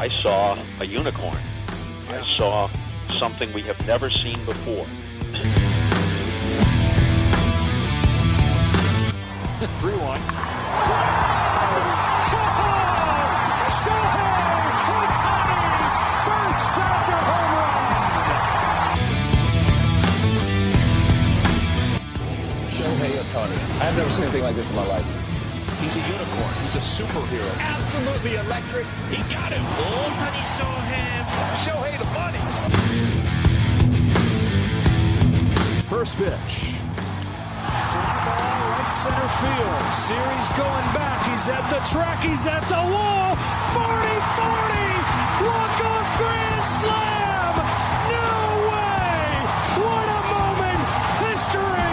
I saw a unicorn. I saw something we have never seen before. 3-1. Shohei Ohtani. I've never seen anything like this in my life. He's a unicorn. He's a superhero. Absolutely electric. He got him. Ohtani saw him. Shohei the bunny. First pitch. Fly ball, right center field. Series going back. He's at the track. He's at the wall. 40-40. Walk-off grand slam. No way. What a moment. History.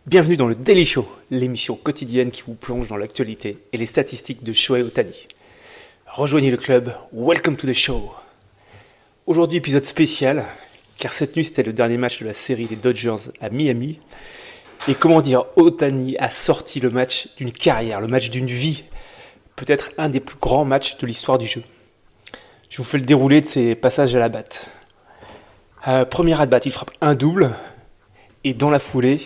Bienvenue dans le Daily Show, l'émission quotidienne qui vous plonge dans l'actualité et les statistiques de Shohei Ohtani. Rejoignez le club, welcome to the show. Aujourd'hui, épisode spécial, car cette nuit c'était le dernier match de la série des Dodgers à Miami. Et comment dire, Ohtani a sorti le match d'une carrière, le match d'une vie, peut-être un des plus grands matchs de l'histoire du jeu. Je vous fais le déroulé de ses passages à la batte. Premier at-bat, il frappe un double, et dans la foulée,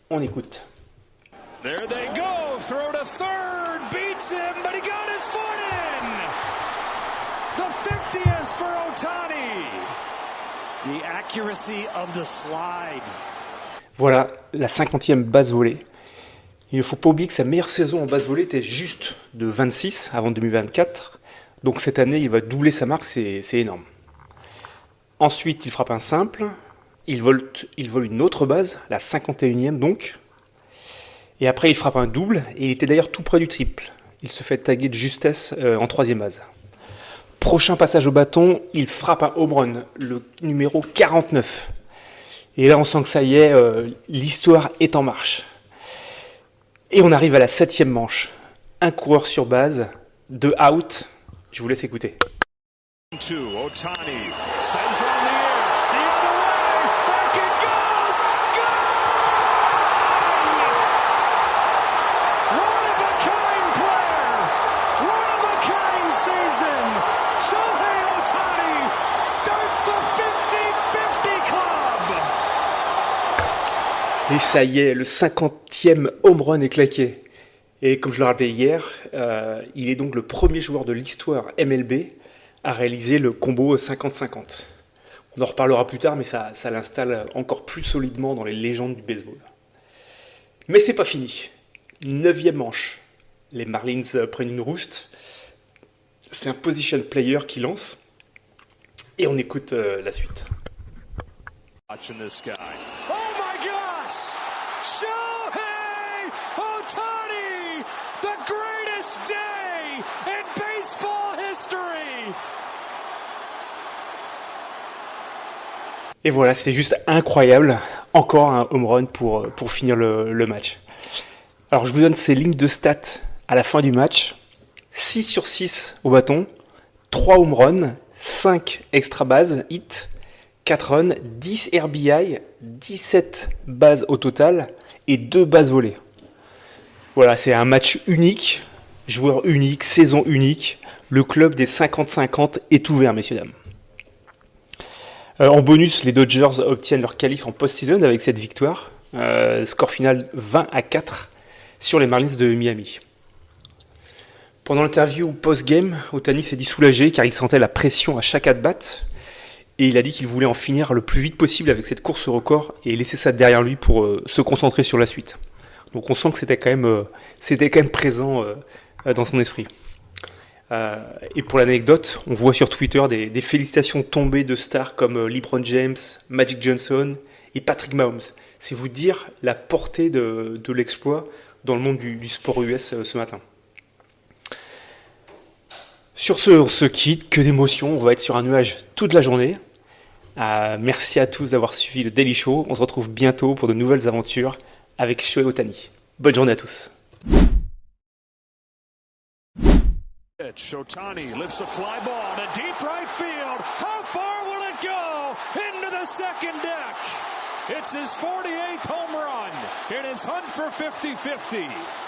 on écoute. There they go. Throw to third. Beats him, but he got his foot in. The 50th for Ohtani. The accuracy of the slide. Voilà la 50e base volée. Il ne faut pas oublier que sa meilleure saison en base volée était juste de 26 avant 2024. Donc cette année, il va doubler sa marque, c'est énorme. Ensuite, il frappe un simple. Il vole une autre base, la 51e donc. Et après, il frappe un double. Et il était d'ailleurs tout près du triple. Il se fait taguer de justesse en 3e base. Prochain passage au bâton, il frappe un home run, le numéro 49. Et là, on sent que ça y est, l'histoire est en marche. Et on arrive à la 7e manche. Un coureur sur base, 2 out. Je vous laisse écouter. Ohtani says on the air. The other way. Back it goes. Gone! One of a kind player. One of a kind season. Shohei Ohtani starts the 50-50 club. Et ça y est, le 50e home run est claqué. Et comme je le rappelais hier, il est donc le premier joueur de l'histoire MLB à réaliser le combo 50-50. On en reparlera plus tard, mais ça l'installe encore plus solidement dans les légendes du baseball. Mais c'est pas fini. 9e manche. Les Marlins prennent une rouste. C'est un position player qui lance. Et on écoute la suite. Watching this guy. Oh my gosh! Shohei Ohtani! The greatest day in baseball history! Et voilà, c'était juste incroyable. Encore un home run pour finir le match. Alors je vous donne ces lignes de stats à la fin du match. 6 sur 6 au bâton, 3 home runs, 5 extra bases, hits, 4 runs, 10 RBI, 17 bases au total et 2 bases volées. Voilà, c'est un match unique, joueur unique, saison unique. Le club des 50-50 est ouvert, messieurs, dames. En bonus, les Dodgers obtiennent leur qualif en post-season avec cette victoire. Score final 20-4 sur les Marlins de Miami. Pendant l'interview post-game, Ohtani s'est dit soulagé car il sentait la pression à chaque at-bat. Et il a dit qu'il voulait en finir le plus vite possible avec cette course au record et laisser ça derrière lui pour se concentrer sur la suite. Donc on sent que c'était quand même présent dans son esprit. Et pour l'anecdote, on voit sur Twitter des félicitations tombées de stars comme LeBron James, Magic Johnson et Patrick Mahomes. C'est vous dire la portée de l'exploit dans le monde du sport US ce matin. Sur ce, on se quitte, que d'émotions, on va être sur un nuage toute la journée. Merci à tous d'avoir suivi le Daily Show, on se retrouve bientôt pour de nouvelles aventures avec Shohei Ohtani. Bonne journée à tous. Ohtani lifts a fly ball to deep right field. How far will it go? Into the second deck. It's his 48th home run in his hunt for 50-50.